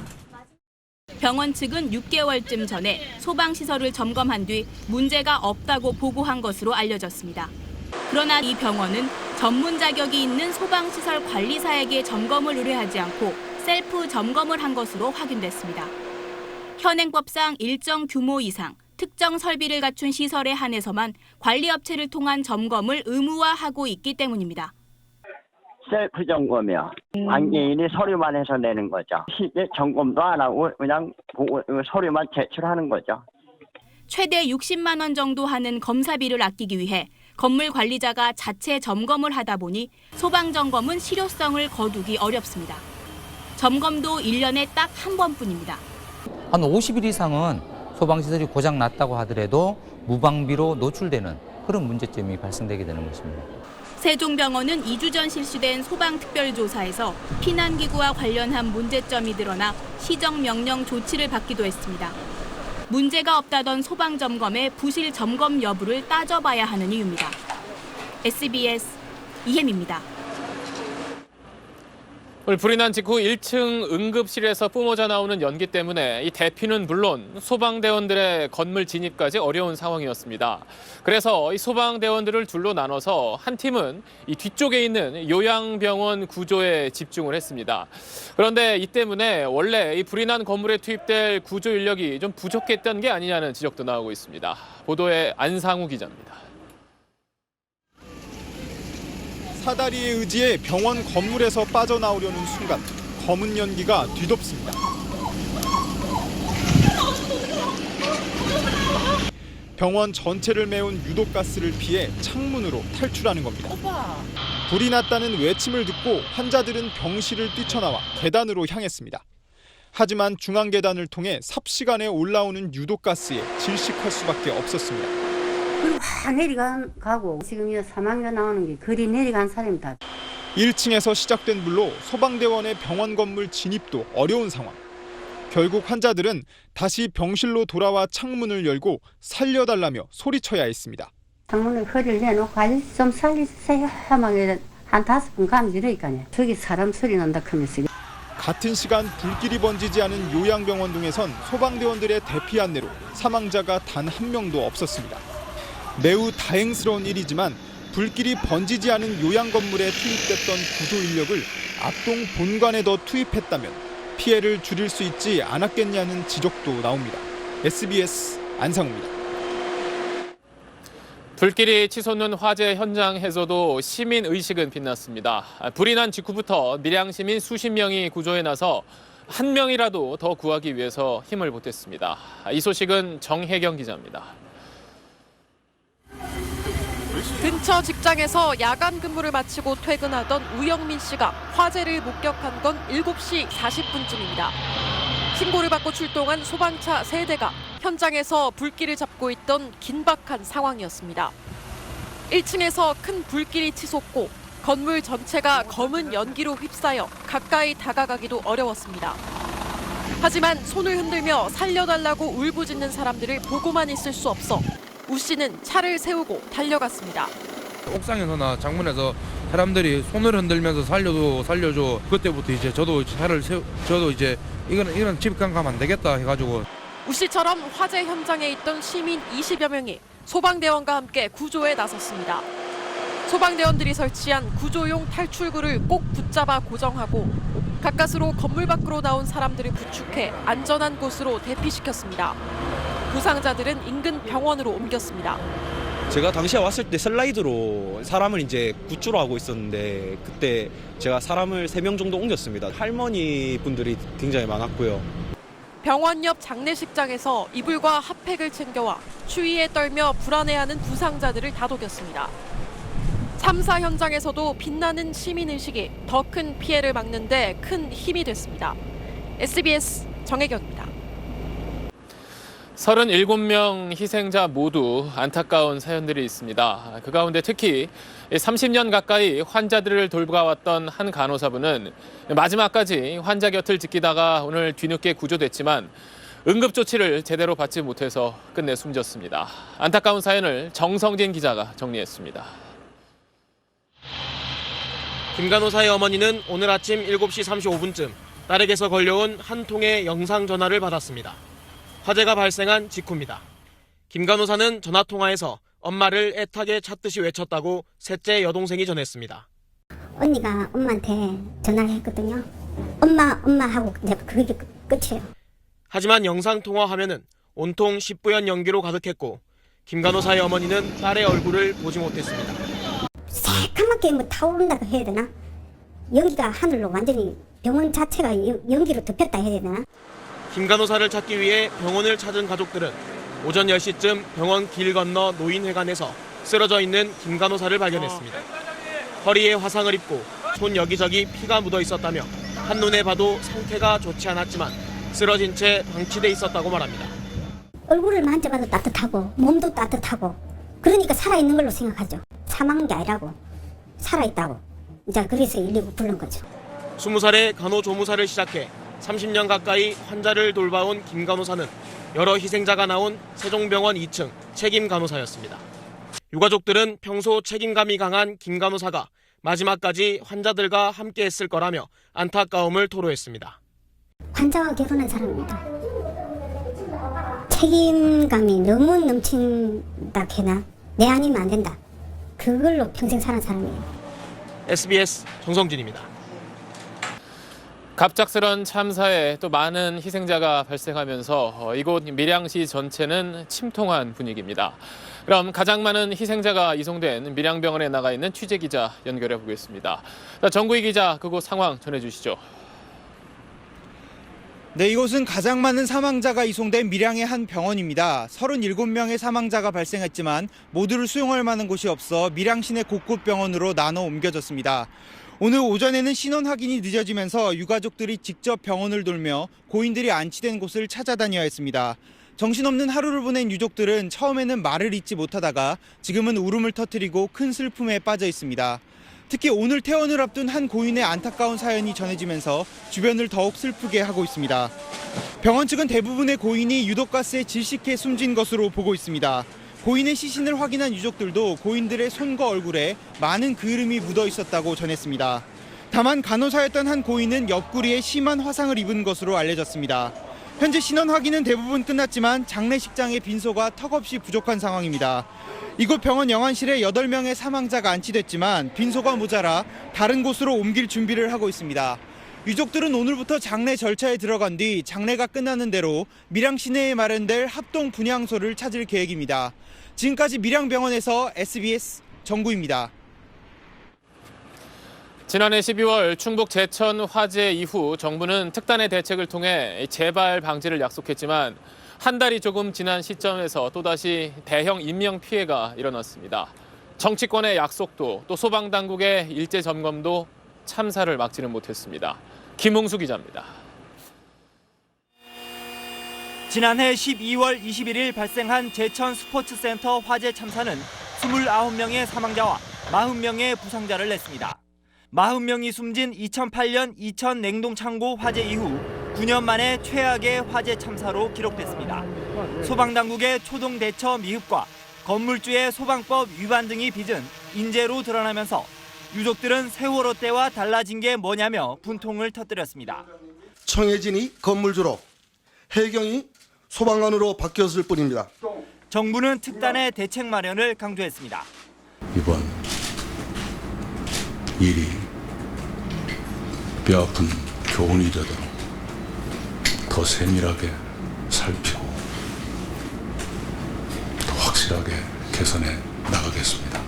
병원 측은 6개월쯤 전에 소방 시설을 점검한 뒤 문제가 없다고 보고한 것으로 알려졌습니다. 그러나 이 병원은 전문 자격이 있는 소방시설 관리사에게 점검을 의뢰하지 않고 셀프 점검을 한 것으로 확인됐습니다. 현행법상 일정 규모 이상 특정 설비를 갖춘 시설에 한해서만 관리업체를 통한 점검을 의무화하고 있기 때문입니다. 셀프 점검이요. 관계인이 서류만 해서 내는 거죠. 실제 점검도 안 하고 그냥 서류만 제출하는 거죠. 최대 60만 원 정도 하는 검사비를 아끼기 위해 건물 관리자가 자체 점검을 하다 보니 소방점검은 실효성을 거두기 어렵습니다. 점검도 1년에 딱 한 번뿐입니다. 한 50일 이상은 소방시설이 고장 났다고 하더라도 무방비로 노출되는 그런 문제점이 발생되게 되는 것입니다. 세종병원은 2주 전 실시된 소방특별조사에서 피난기구와 관련한 문제점이 드러나 시정명령 조치를 받기도 했습니다. 문제가 없다던 소방점검의 부실 점검 여부를 따져봐야 하는 이유입니다. SBS 이혜미입니다. 오늘 불이 난 직후 1층 응급실에서 뿜어져 나오는 연기 때문에 이 대피는 물론 소방대원들의 건물 진입까지 어려운 상황이었습니다. 그래서 이 소방대원들을 둘로 나눠서 한 팀은 이 뒤쪽에 있는 요양병원 구조에 집중을 했습니다. 그런데 이 때문에 원래 이 불이 난 건물에 투입될 구조 인력이 좀 부족했던 게 아니냐는 지적도 나오고 있습니다. 보도에 안상우 기자입니다. 사다리에 의지해 병원 건물에서 빠져나오려는 순간 검은 연기가 뒤덮습니다. 병원 전체를 메운 유독가스를 피해 창문으로 탈출하는 겁니다. 불이 났다는 외침을 듣고 환자들은 병실을 뛰쳐나와 계단으로 향했습니다. 하지만 중앙계단을 통해 삽시간에 올라오는 유독가스에 질식할 수밖에 없었습니다. 그리고 확 내려가고 지금 이 사망자 나오는 게 그리 내려간 사람이 다. 1층에서 시작된 불로 소방대원의 병원 건물 진입도 어려운 상황. 결국 환자들은 다시 병실로 돌아와 창문을 열고 살려달라며 소리쳐야 했습니다. 창문에 허리를 내놓고 아저씨 좀 살려주세요 하면 한 5분 가면 이러니까요. 저기 사람 소리 난다 하면서. 같은 시간 불길이 번지지 않은 요양병원 등에선 소방대원들의 대피 안내로 사망자가 단 한 명도 없었습니다. 매우 다행스러운 일이지만 불길이 번지지 않은 요양 건물에 투입됐던 구조 인력을 압동 본관에 더 투입했다면 피해를 줄일 수 있지 않았겠냐는 지적도 나옵니다. SBS 안상우입니다. 불길이 치솟는 화재 현장에서도 시민 의식은 빛났습니다. 불이 난 직후부터 밀양 시민 수십 명이 구조에 나서 한 명이라도 더 구하기 위해서 힘을 보탰습니다. 이 소식은 정혜경 기자입니다. 근처 직장에서 야간 근무를 마치고 퇴근하던 우영민 씨가 화재를 목격한 건 7시 40분쯤입니다. 신고를 받고 출동한 소방차 3대가 현장에서 불길을 잡고 있던 긴박한 상황이었습니다. 1층에서 큰 불길이 치솟고 건물 전체가 검은 연기로 휩싸여 가까이 다가가기도 어려웠습니다. 하지만 손을 흔들며 살려달라고 울부짖는 사람들을 보고만 있을 수 없어 우 씨는 차를 세우고 달려갔습니다. 옥상에서나 창문에서 사람들이 손을 흔들면서 살려줘. 그때부터 이제 저도 차를 저도 이제 이건 집 가면 안 되겠다 해가지고. 우 씨처럼 화재 현장에 있던 시민 20여 명이 소방대원과 함께 구조에 나섰습니다. 소방대원들이 설치한 구조용 탈출구를 꼭 붙잡아 고정하고 가까스로 건물 밖으로 나온 사람들을 구축해 안전한 곳으로 대피시켰습니다. 부상자들은 인근 병원으로 옮겼습니다. 제가 당시에 왔을 때 슬라이드로 사람을 이제 구조로 하고 있었는데 그때 제가 사람을 3명 정도 옮겼습니다. 할머니 분들이 굉장히 많았고요. 병원 옆 장례식장에서 이불과 핫팩을 챙겨와 추위에 떨며 불안해하는 부상자들을 다독였습니다. 참사 현장에서도 빛나는 시민의식이 더 큰 피해를 막는 데 큰 힘이 됐습니다. SBS 정혜경입니다. 37명 희생자 모두 안타까운 사연들이 있습니다. 그 가운데 특히 30년 가까이 환자들을 돌봐왔던 한 간호사분은 마지막까지 환자 곁을 지키다가 오늘 뒤늦게 구조됐지만 응급조치를 제대로 받지 못해서 끝내 숨졌습니다. 안타까운 사연을 정성진 기자가 정리했습니다. 김 간호사의 어머니는 오늘 아침 7시 35분쯤 딸에게서 걸려온 한 통의 영상 전화를 받았습니다. 화재가 발생한 직후입니다. 김 간호사는 전화통화에서 엄마를 애타게 찾듯이 외쳤다고 셋째 여동생이 전했습니다. 언니가 엄마한테 전화를 했거든요. 엄마 하고 그게 끝이에요. 하지만 영상통화 화면은 온통 십부연 연기로 가득했고 김 간호사의 어머니는 딸의 얼굴을 보지 못했습니다. 새까맣게 뭐 타오른다고 해야 되나? 연기가 하늘로 완전히 병원 자체가 연기로 덮였다 해야 되나? 김 간호사를 찾기 위해 병원을 찾은 가족들은 오전 10시쯤 병원 길 건너 노인회관에서 쓰러져 있는 김 간호사를 발견했습니다. 허리에 화상을 입고 손 여기저기 피가 묻어 있었다며 한눈에 봐도 상태가 좋지 않았지만 쓰러진 채 방치돼 있었다고 말합니다. 얼굴을 만져봐도 따뜻하고 몸도 따뜻하고 그러니까 살아있는 걸로 생각하죠. 사망한 게 아니라고 살아있다고. 이제 그래서 119 부른 거죠. 20살에 간호조무사를 시작해 30년 가까이 환자를 돌봐온 김 간호사는 여러 희생자가 나온 세종병원 2층 책임 간호사였습니다. 유가족들은 평소 책임감이 강한 김 간호사가 마지막까지 환자들과 함께했을 거라며 안타까움을 토로했습니다. 환자와 결혼한 사람입니다. 책임감이 너무 넘친다 해나? 내 아니면 안 된다. 그걸로 평생 사는 사람이에요. SBS 정성진입니다. 갑작스런 참사에 또 많은 희생자가 발생하면서 이곳 밀양시 전체는 침통한 분위기입니다. 그럼 가장 많은 희생자가 이송된 밀양병원에 나가 있는 취재기자 연결해 보겠습니다. 정구희 기자, 그곳 상황 전해주시죠. 네, 이곳은 가장 많은 사망자가 이송된 밀양의 한 병원입니다. 37명의 사망자가 발생했지만 모두를 수용할 만한 곳이 없어 밀양 시내 곳곳 병원으로 나눠 옮겨졌습니다. 오늘 오전에는 신원 확인이 늦어지면서 유가족들이 직접 병원을 돌며 고인들이 안치된 곳을 찾아다녀야 했습니다. 정신없는 하루를 보낸 유족들은 처음에는 말을 잇지 못하다가 지금은 울음을 터뜨리고 큰 슬픔에 빠져 있습니다. 특히 오늘 퇴원을 앞둔 한 고인의 안타까운 사연이 전해지면서 주변을 더욱 슬프게 하고 있습니다. 병원 측은 대부분의 고인이 유독가스에 질식해 숨진 것으로 보고 있습니다. 고인의 시신을 확인한 유족들도 고인들의 손과 얼굴에 많은 그을음이 묻어 있었다고 전했습니다. 다만 간호사였던 한 고인은 옆구리에 심한 화상을 입은 것으로 알려졌습니다. 현재 신원 확인은 대부분 끝났지만 장례식장의 빈소가 턱없이 부족한 상황입니다. 이곳 병원 영안실에 8명의 사망자가 안치됐지만 빈소가 모자라 다른 곳으로 옮길 준비를 하고 있습니다. 유족들은 오늘부터 장례 절차에 들어간 뒤 장례가 끝나는 대로 밀양 시내에 마련될 합동 분향소를 찾을 계획입니다. 지금까지 밀양병원에서 SBS 정구입니다. 지난해 12월 충북 제천 화재 이후 정부는 특단의 대책을 통해 재발 방지를 약속했지만 한 달이 조금 지난 시점에서 또다시 대형 인명 피해가 일어났습니다. 정치권의 약속도 또 소방당국의 일제 점검도 참사를 막지는 못했습니다. 김웅수 기자입니다. 지난해 12월 21일 발생한 제천 스포츠센터 화재 참사는 29명의 사망자와 40명의 부상자를 냈습니다. 40명이 숨진 2008년 이천 냉동창고 화재 이후 9년 만에 최악의 화재 참사로 기록됐습니다. 소방당국의 초동 대처 미흡과 건물주의 소방법 위반 등이 빚은 인재로 드러나면서 유족들은 세월호 때와 달라진 게 뭐냐며 분통을 터뜨렸습니다. 청해진이 건물주로 해경이 소방관으로 바뀌었을 뿐입니다. 정부는 특단의 대책 마련을 강조했습니다. 이번 일이 뼈아픈 교훈이 되도록 더 세밀하게 살피고 더 확실하게 개선해 나가겠습니다.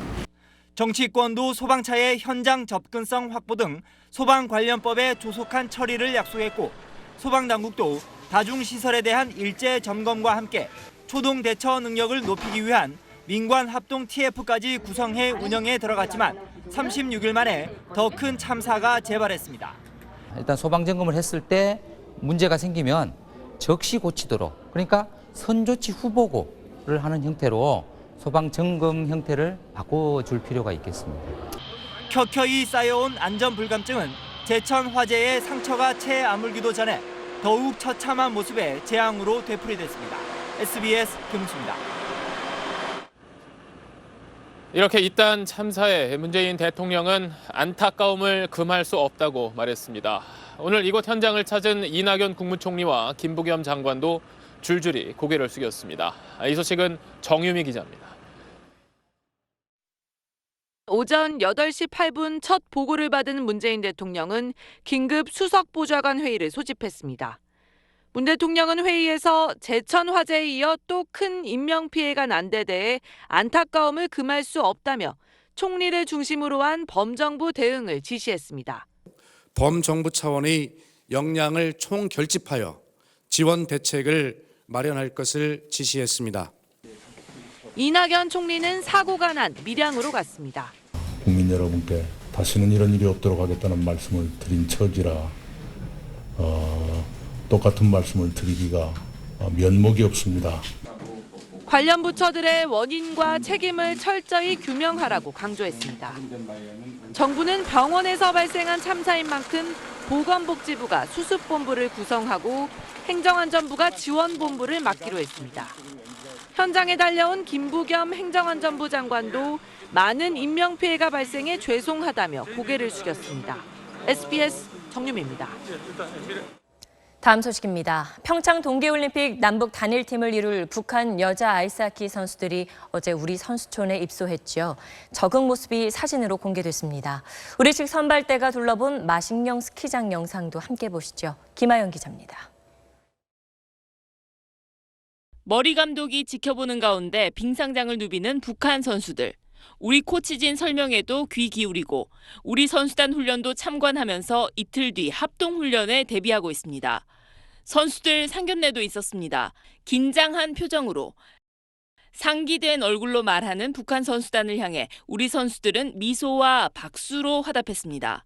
정치권도 소방차의 현장 접근성 확보 등 소방 관련법에 조속한 처리를 약속했고 소방당국도 다중시설에 대한 일제 점검과 함께 초동 대처 능력을 높이기 위한 민관 합동 TF까지 구성해 운영에 들어갔지만 36일 만에 더 큰 참사가 재발했습니다. 일단 소방 점검을 했을 때 문제가 생기면 즉시 고치도록, 그러니까 선조치 후보고를 하는 형태로 소방점검 형태를 바꿔줄 필요가 있겠습니다. 켜켜이 쌓여온 안전불감증은 제천 화재의 상처가 채 아물기도 전에 더욱 처참한 모습의 재앙으로 되풀이됐습니다. SBS 김수입니다. 이렇게 이딴 참사에 문재인 대통령은 안타까움을 금할 수 없다고 말했습니다. 오늘 이곳 현장을 찾은 이낙연 국무총리와 김부겸 장관도 줄줄이 고개를 숙였습니다. 이 소식은 정유미 기자입니다. 오전 8시 8분 첫 보고를 받은 문재인 대통령은 긴급 수석보좌관 회의를 소집했습니다. 문 대통령은 회의에서 제천 화재에 이어 또 큰 인명피해가 난 데 대해 안타까움을 금할 수 없다며 총리를 중심으로 한 범정부 대응을 지시했습니다. 범정부 차원의 역량을 총결집하여 지원 대책을 마련할 것을 지시했습니다. 이낙연 총리는 사고가 난 밀양으로 갔습니다. 국민 여러분께 다시는 이런 일이 없도록 하겠다는 말씀을 드린 처지라 똑같은 말씀을 드리기가 면목이 없습니다. 관련 부처들의 원인과 책임을 철저히 규명하라고 강조했습니다. 정부는 병원에서 발생한 참사인 만큼 보건복지부가 수습본부를 구성하고 행정안전부가 지원본부를 맡기로 했습니다. 현장에 달려온 김부겸 행정안전부 장관도 많은 인명피해가 발생해 죄송하다며 고개를 숙였습니다. SBS 정유미입니다. 다음 소식입니다. 평창 동계올림픽 남북 단일팀을 이룰 북한 여자 아이스하키 선수들이 어제 우리 선수촌에 입소했죠. 적응 모습이 사진으로 공개됐습니다. 우리 측 선발대가 둘러본 마식령 스키장 영상도 함께 보시죠. 김아연 기자입니다. 머리 감독이 지켜보는 가운데 빙상장을 누비는 북한 선수들. 우리 코치진 설명에도 귀 기울이고 우리 선수단 훈련도 참관하면서 이틀 뒤 합동훈련에 대비하고 있습니다. 선수들 상견례도 있었습니다. 긴장한 표정으로 상기된 얼굴로 말하는 북한 선수단을 향해 우리 선수들은 미소와 박수로 화답했습니다.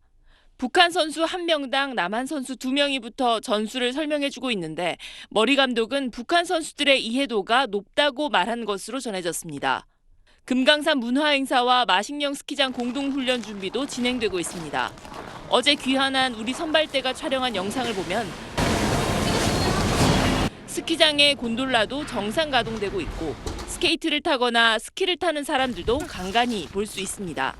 북한 선수 1명당 남한 선수 2명이부터 전술을 설명해주고 있는데 머리 감독은 북한 선수들의 이해도가 높다고 말한 것으로 전해졌습니다. 금강산 문화행사와 마식령 스키장 공동훈련 준비도 진행되고 있습니다. 어제 귀환한 우리 선발대가 촬영한 영상을 보면 스키장의 곤돌라도 정상 가동되고 있고 스케이트를 타거나 스키를 타는 사람들도 간간히 볼 수 있습니다.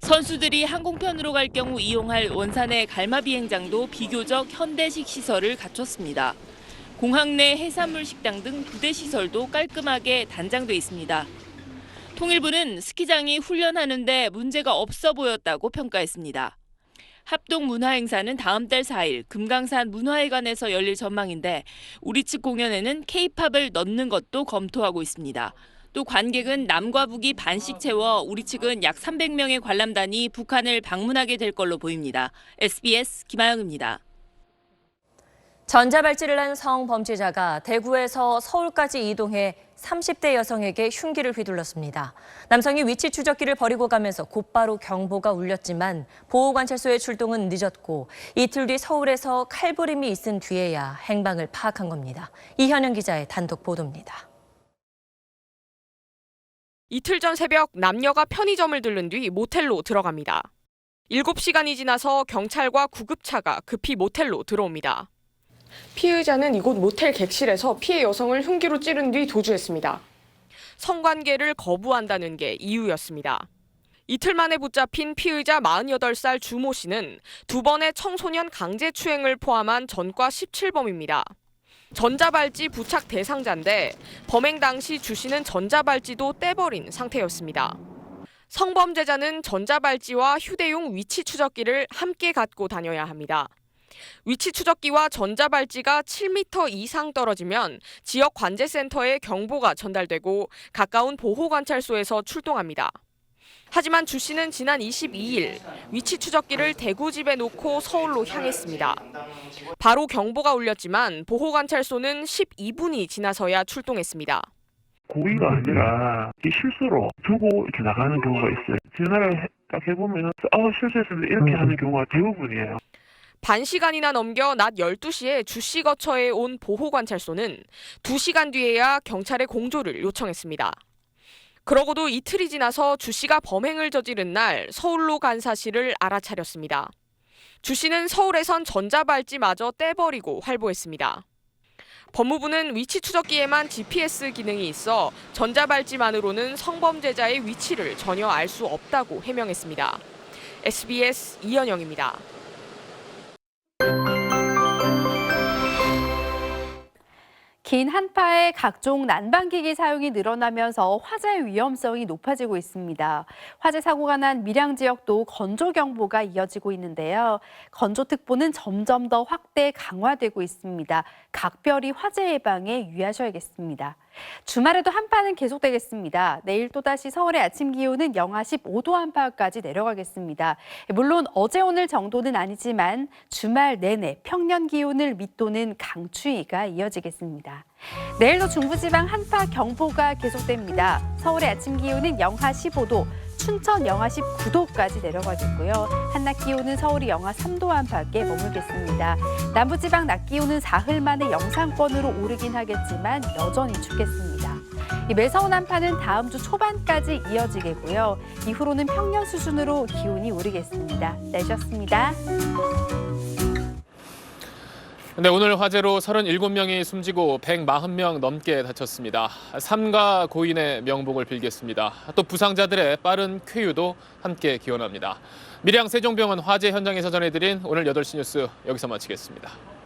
선수들이 항공편으로 갈 경우 이용할 원산의 갈마 비행장도 비교적 현대식 시설을 갖췄습니다. 공항 내 해산물 식당 등 부대 시설도 깔끔하게 단장돼 있습니다. 통일부는 스키장이 훈련하는데 문제가 없어 보였다고 평가했습니다. 합동 문화행사는 다음 달 4일 금강산 문화회관에서 열릴 전망인데 우리 측 공연에는 K-팝을 넣는 것도 검토하고 있습니다. 또 관객은 남과 북이 반씩 채워 우리 측은 약 300명의 관람단이 북한을 방문하게 될 걸로 보입니다. SBS 김아영입니다. 전자발찌를 한 성범죄자가 대구에서 서울까지 이동해 30대 여성에게 흉기를 휘둘렀습니다. 남성이 위치 추적기를 버리고 가면서 곧바로 경보가 울렸지만 보호관찰소의 출동은 늦었고 이틀 뒤 서울에서 칼부림이 있은 뒤에야 행방을 파악한 겁니다. 이현영 기자의 단독 보도입니다. 이틀 전 새벽 남녀가 편의점을 들른 뒤 모텔로 들어갑니다. 7시간이 지나서 경찰과 구급차가 급히 모텔로 들어옵니다. 피의자는 이곳 모텔 객실에서 피해 여성을 흉기로 찌른 뒤 도주했습니다. 성관계를 거부한다는 게 이유였습니다. 이틀 만에 붙잡힌 피의자 48살 주모 씨는 2번의 청소년 강제추행을 포함한 전과 17범입니다. 전자발찌 부착 대상자인데 범행 당시 주 씨는 전자발찌도 떼버린 상태였습니다. 성범죄자는 전자발찌와 휴대용 위치 추적기를 함께 갖고 다녀야 합니다. 위치 추적기와 전자발찌가 7m 이상 떨어지면 지역 관제센터에 경보가 전달되고 가까운 보호관찰소에서 출동합니다. 하지만 주 씨는 지난 22일 위치 추적기를 대구 집에 놓고 서울로 향했습니다. 바로 경보가 울렸지만 보호관찰소는 12분이 지나서야 출동했습니다. 고의가 아니라 실수로 두고 이렇게 나가는 경우가 있어요. 전화를 딱 해보면 실수했는데 이렇게 하는 경우가 대부분이에요. 반 시간이나 넘겨 낮 12시에 주씨 거처에 온 보호관찰소는 2시간 뒤에야 경찰에 공조를 요청했습니다. 그러고도 이틀이 지나서 주씨가 범행을 저지른 날 서울로 간 사실을 알아차렸습니다. 주씨는 서울에선 전자발찌마저 떼버리고 활보했습니다. 법무부는 위치 추적기에만 GPS 기능이 있어 전자발찌만으로는 성범죄자의 위치를 전혀 알 수 없다고 해명했습니다. SBS 이현영입니다. 긴 한파에 각종 난방기기 사용이 늘어나면서 화재 위험성이 높아지고 있습니다. 화재 사고가 난 밀양 지역도 건조경보가 이어지고 있는데요. 건조특보는 점점 더 확대 강화되고 있습니다. 각별히 화재 예방에 유의하셔야겠습니다. 주말에도 한파는 계속되겠습니다. 내일 또다시 서울의 아침 기온은 영하 15도 한파까지 내려가겠습니다. 물론 어제 오늘 정도는 아니지만 주말 내내 평년 기온을 밑도는 강추위가 이어지겠습니다. 내일도 중부지방 한파 경보가 계속됩니다. 서울의 아침 기온은 영하 15도, 춘천 영하 19도까지 내려가겠고요. 한낮 기온은 서울이 영하 3도 안팎에 머물겠습니다. 남부지방 낮 기온은 사흘 만에 영상권으로 오르긴 하겠지만 여전히 춥겠습니다. 이 매서운 한파는 다음 주 초반까지 이어지겠고요. 이후로는 평년 수준으로 기온이 오르겠습니다. 날씨였습니다. 네, 오늘 화재로 37명이 숨지고 140명 넘게 다쳤습니다. 삼가 고인의 명복을 빌겠습니다. 또 부상자들의 빠른 쾌유도 함께 기원합니다. 밀양 세종병원 화재 현장에서 전해드린 오늘 8시 뉴스 여기서 마치겠습니다.